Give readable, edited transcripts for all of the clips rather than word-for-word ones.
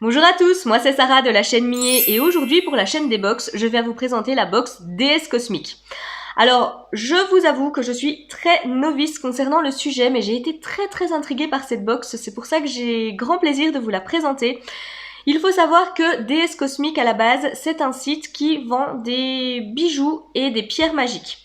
Bonjour à tous, moi c'est Sarah de la chaîne Millet et aujourd'hui pour la chaîne des box, je vais vous présenter la box déesse cosmique. Alors, je vous avoue que je suis très novice concernant le sujet, mais j'ai été très intriguée par cette box, c'est pour ça que j'ai grand plaisir de vous la présenter. Il faut savoir que déesse cosmique à la base, c'est un site qui vend des bijoux et des pierres magiques.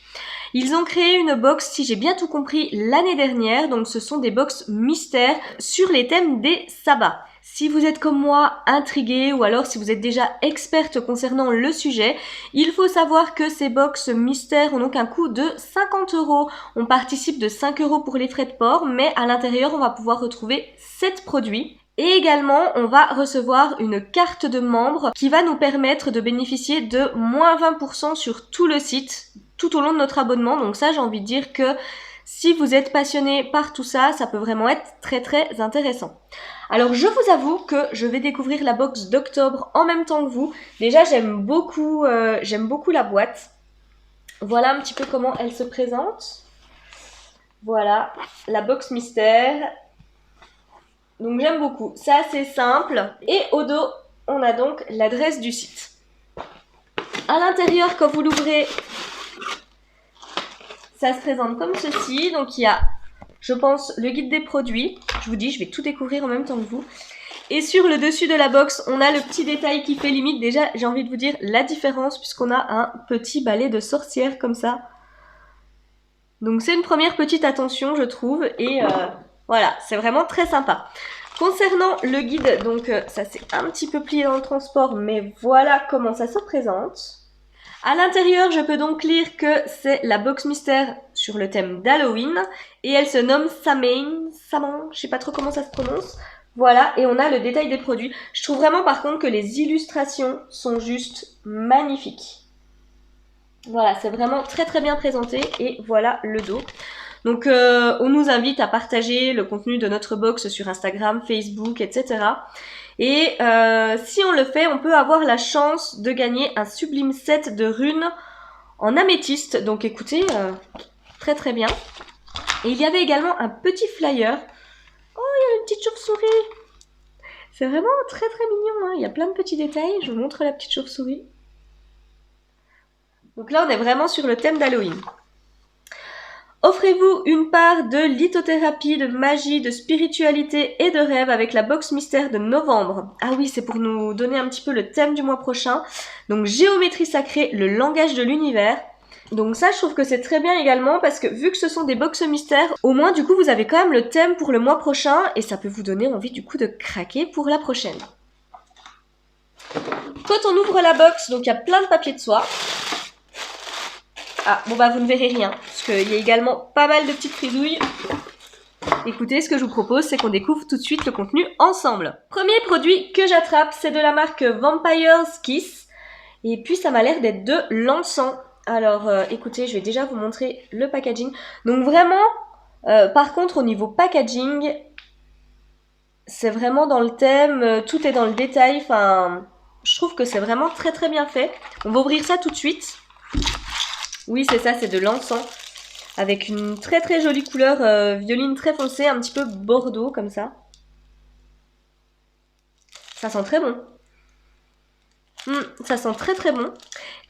Ils ont créé une box, si j'ai bien tout compris, l'année dernière, donc ce sont des box mystères sur les thèmes des sabbats. Si vous êtes comme moi intrigué ou alors si vous êtes déjà experte concernant le sujet, il faut savoir que ces box mystères ont donc un coût de 50 €. On participe de 5 € pour les frais de port, mais à l'intérieur on va pouvoir retrouver 7 produits. Et également, on va recevoir une carte de membre qui va nous permettre de bénéficier de moins 20% sur tout le site tout au long de notre abonnement. Donc ça, j'ai envie de dire que si vous êtes passionné par tout ça, ça peut vraiment être très intéressant. Alors je vous avoue que je vais découvrir la box d'octobre en même temps que vous. Déjà, j'aime beaucoup la boîte. Voilà un petit peu comment elle se présente. Voilà, la box mystère. Donc j'aime beaucoup, c'est assez simple. Et au dos, on a donc l'adresse du site. À l'intérieur, quand vous l'ouvrez, ça se présente comme ceci. Donc il y a, je pense, le guide des produits. Je vous dis, je vais tout découvrir en même temps que vous. Et sur le dessus de la box, on a le petit détail qui fait limite. Déjà, j'ai envie de vous dire la différence puisqu'on a un petit balai de sorcière comme ça. Donc c'est une première petite attention, je trouve. Et voilà, c'est vraiment très sympa. Concernant le guide, donc ça s'est un petit peu plié dans le transport, mais voilà comment ça se présente. À l'intérieur, je peux donc lire que c'est la box mystère sur le thème d'Halloween et elle se nomme Saman, je sais pas trop comment ça se prononce. Voilà, et on a le détail des produits. Je trouve vraiment par contre que les illustrations sont juste magnifiques. Voilà, c'est vraiment très bien présenté et voilà le dos. Donc on nous invite à partager le contenu de notre box sur Instagram, Facebook, etc. Et si on le fait, on peut avoir la chance de gagner un sublime set de runes en améthyste. Donc écoutez, très bien. Et il y avait également un petit flyer. Oh, il y a une petite chauve-souris. C'est vraiment très mignon, hein. Il y a plein de petits détails. Je vous montre la petite chauve-souris. Donc là, on est vraiment sur le thème d'Halloween. Offrez-vous une part de lithothérapie, de magie, de spiritualité et de rêve avec la box mystère de novembre. Ah oui, c'est pour nous donner un petit peu le thème du mois prochain. Donc géométrie sacrée, le langage de l'univers. Donc ça, je trouve que c'est très bien également parce que vu que ce sont des box mystères, au moins du coup vous avez quand même le thème pour le mois prochain et ça peut vous donner envie du coup de craquer pour la prochaine. Quand on ouvre la box, donc il y a plein de papiers de soie. Ah, bon bah vous ne verrez rien, parce qu'il y a également pas mal de petites frisouilles. Écoutez, ce que je vous propose, c'est qu'on découvre tout de suite le contenu ensemble. Premier produit que j'attrape, c'est de la marque Vampire's Kiss. Et puis ça m'a l'air d'être de l'encens. Alors écoutez, je vais déjà vous montrer le packaging. Donc vraiment, par contre au niveau packaging, c'est vraiment dans le thème, tout est dans le détail. Enfin, je trouve que c'est vraiment très bien fait. On va ouvrir ça tout de suite. Oui, c'est ça, c'est de l'encens. Avec une très jolie couleur violine très foncée, un petit peu bordeaux comme ça. Ça sent très bon. Ça sent très bon.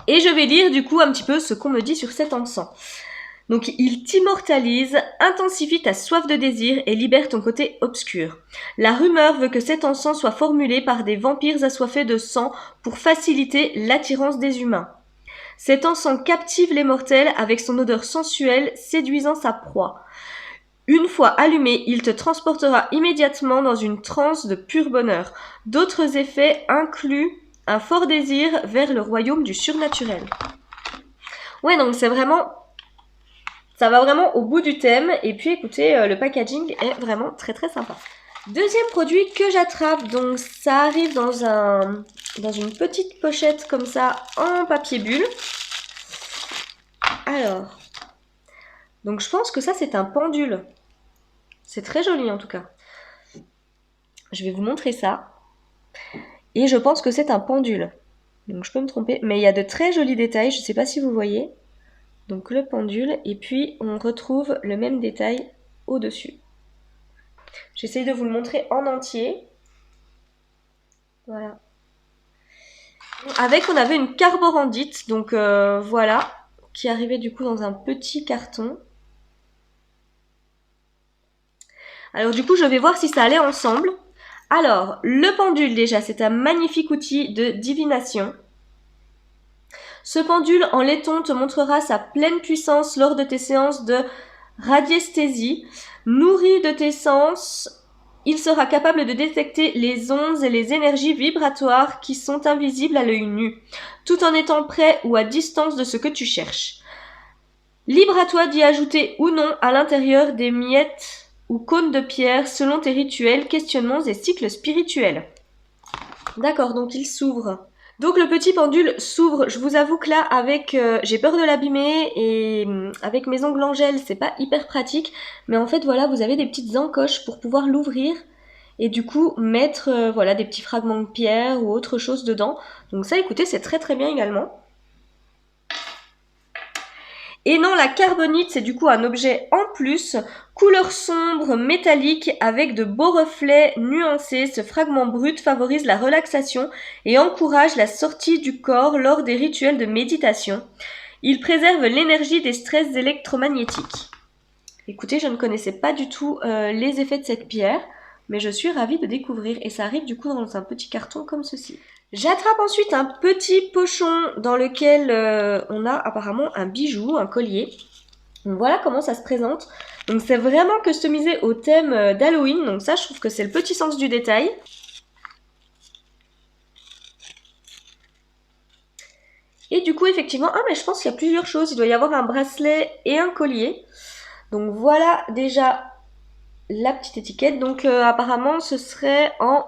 Et je vais lire du coup un petit peu ce qu'on me dit sur cet encens. Donc il t'immortalise, intensifie ta soif de désir et libère ton côté obscur. La rumeur veut que cet encens soit formulé par des vampires assoiffés de sang pour faciliter l'attirance des humains. Cet encens captive les mortels avec son odeur sensuelle, séduisant sa proie. Une fois allumé, il te transportera immédiatement dans une transe de pur bonheur. D'autres effets incluent un fort désir vers le royaume du surnaturel. Ouais, donc c'est vraiment... ça va vraiment au bout du thème. Et puis écoutez, le packaging est vraiment très sympa. Deuxième produit que j'attrape, donc ça arrive dans une petite pochette comme ça en papier bulle. Alors, donc je pense que ça c'est un pendule. C'est très joli en tout cas. Je vais vous montrer ça. Et je pense que c'est un pendule. Donc je peux me tromper, mais il y a de très jolis détails, je ne sais pas si vous voyez. Donc le pendule, et puis on retrouve le même détail au-dessus. J'essaye de vous le montrer en entier. Voilà. Avec, on avait une carborandite, donc voilà, qui arrivait du coup dans un petit carton. Alors du coup, je vais voir si ça allait ensemble. Alors, le pendule déjà, c'est un magnifique outil de divination. Ce pendule en laiton te montrera sa pleine puissance lors de tes séances de radiesthésie. Nourri de tes sens, il sera capable de détecter les ondes et les énergies vibratoires qui sont invisibles à l'œil nu, tout en étant près ou à distance de ce que tu cherches. Libre à toi d'y ajouter ou non à l'intérieur des miettes ou cônes de pierre selon tes rituels, questionnements et cycles spirituels. D'accord, donc il s'ouvre. Donc le petit pendule s'ouvre. Je vous avoue que là, avec, j'ai peur de l'abîmer et avec mes ongles en gel, c'est pas hyper pratique. Mais en fait, voilà, vous avez des petites encoches pour pouvoir l'ouvrir et du coup mettre, voilà, des petits fragments de pierre ou autre chose dedans. Donc ça, écoutez, c'est très très bien également. Et non, la carbonite, c'est du coup un objet en plus, couleur sombre, métallique, avec de beaux reflets nuancés. Ce fragment brut favorise la relaxation et encourage la sortie du corps lors des rituels de méditation. Il préserve l'énergie des stress électromagnétiques. Écoutez, je ne connaissais pas du tout les effets de cette pierre, mais je suis ravie de découvrir. Et ça arrive du coup dans un petit carton comme ceci. J'attrape ensuite un petit pochon dans lequel on a apparemment un bijou, un collier. Donc voilà comment ça se présente. Donc c'est vraiment customisé au thème d'Halloween. Donc ça, je trouve que c'est le petit sens du détail. Et du coup, effectivement, mais je pense qu'il y a plusieurs choses. Il doit y avoir un bracelet et un collier. Donc voilà déjà la petite étiquette. Donc apparemment, ce serait en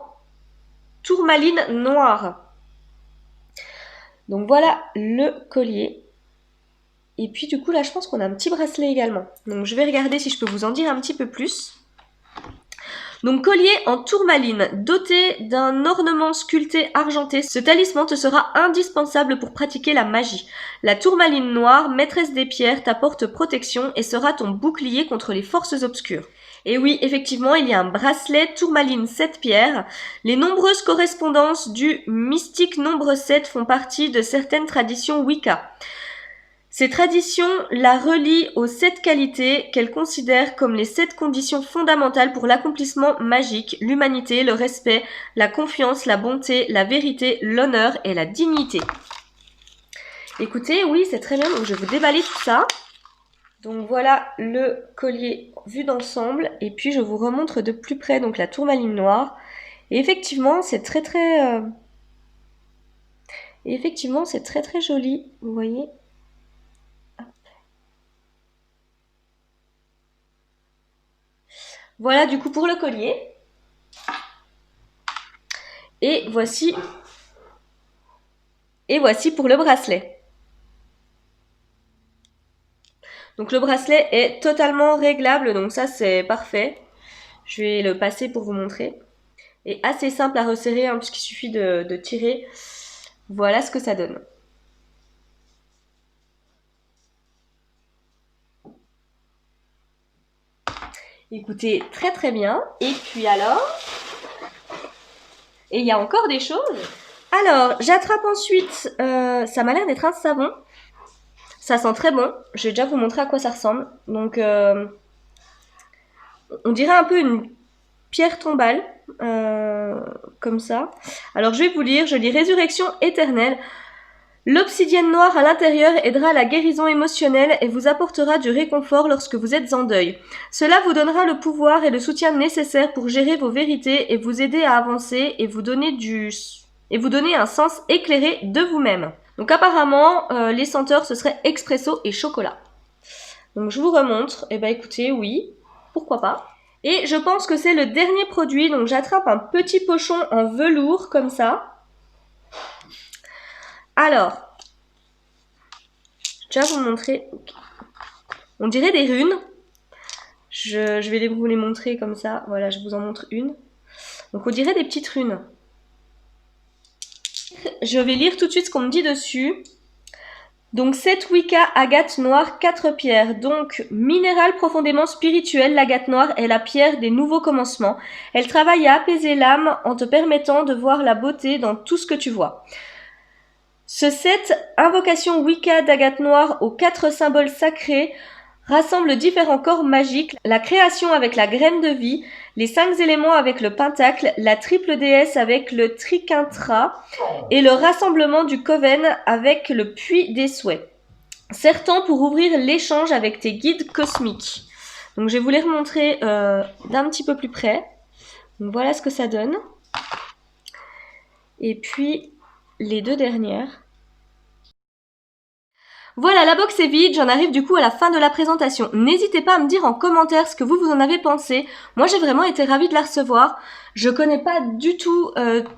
tourmaline noire. Donc voilà le collier. Et puis du coup là je pense qu'on a un petit bracelet également. Donc je vais regarder si je peux vous en dire un petit peu plus. Donc collier en tourmaline, doté d'un ornement sculpté argenté, ce talisman te sera indispensable pour pratiquer la magie. La tourmaline noire, maîtresse des pierres, t'apporte protection et sera ton bouclier contre les forces obscures. Et oui, effectivement, il y a un bracelet tourmaline 7 pierres. Les nombreuses correspondances du mystique nombre 7 font partie de certaines traditions Wicca. Ces traditions la relient aux 7 qualités qu'elle considère comme les 7 conditions fondamentales pour l'accomplissement magique, l'humanité, le respect, la confiance, la bonté, la vérité, l'honneur et la dignité. Écoutez, oui, c'est très bien, donc je vais vous déballer tout ça. Donc voilà le collier vu d'ensemble, et puis je vous remontre de plus près donc la tourmaline noire. Et effectivement, c'est très très... effectivement, c'est très très joli, vous voyez. Voilà du coup pour le collier. Et voici pour le bracelet. Donc le bracelet est totalement réglable, donc ça c'est parfait. Je vais le passer pour vous montrer. Et assez simple à resserrer hein, puisqu'il suffit de tirer. Voilà ce que ça donne. Écoutez, très très bien. Et puis alors, et il y a encore des choses. Alors, j'attrape ensuite, ça m'a l'air d'être un savon. Ça sent très bon. Je vais déjà vous montrer à quoi ça ressemble. Donc, on dirait un peu une pierre tombale, comme ça. Alors, je vais vous lire. Je lis Résurrection éternelle. L'obsidienne noire à l'intérieur aidera à la guérison émotionnelle et vous apportera du réconfort lorsque vous êtes en deuil. Cela vous donnera le pouvoir et le soutien nécessaires pour gérer vos vérités et vous aider à avancer et vous donner un sens éclairé de vous-même. Donc apparemment, les senteurs, ce serait expresso et chocolat. Donc je vous remontre. Eh ben écoutez, oui, pourquoi pas. Et je pense que c'est le dernier produit. Donc j'attrape un petit pochon en velours comme ça. Alors, je vais vous montrer. On dirait des runes. Je vais vous les montrer comme ça. Voilà, je vous en montre une. Donc on dirait des petites runes. Je vais lire tout de suite ce qu'on me dit dessus. Donc 7 Wicca, agate noire, 4 pierres. Donc minéral profondément spirituel, l'agate noire est la pierre des nouveaux commencements. Elle travaille à apaiser l'âme en te permettant de voir la beauté dans tout ce que tu vois. Ce set invocation Wicca d'agate noire aux 4 symboles sacrés rassemble différents corps magiques, la création avec la graine de vie, les 5 éléments avec le pentacle, la triple déesse avec le triquintra et le rassemblement du coven avec le puits des souhaits. Sertant pour ouvrir l'échange avec tes guides cosmiques. Donc je vais vous les remontrer d'un petit peu plus près. Donc voilà ce que ça donne. Et puis les 2 dernières. Voilà, la box est vide, j'en arrive du coup à la fin de la présentation. N'hésitez pas à me dire en commentaire ce que vous en avez pensé. Moi j'ai vraiment été ravie de la recevoir. Je connais pas du tout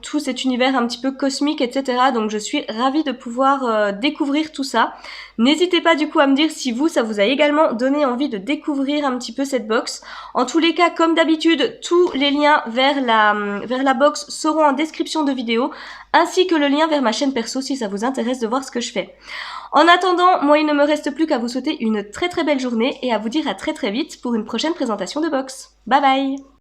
tout cet univers un petit peu cosmique, etc. Donc je suis ravie de pouvoir découvrir tout ça. N'hésitez pas du coup à me dire si ça vous a également donné envie de découvrir un petit peu cette box. En tous les cas, comme d'habitude, tous les liens vers la box seront en description de vidéo, ainsi que le lien vers ma chaîne perso si ça vous intéresse de voir ce que je fais. En attendant, moi il ne me reste plus qu'à vous souhaiter une très belle journée et à vous dire à très vite pour une prochaine présentation de box. Bye bye!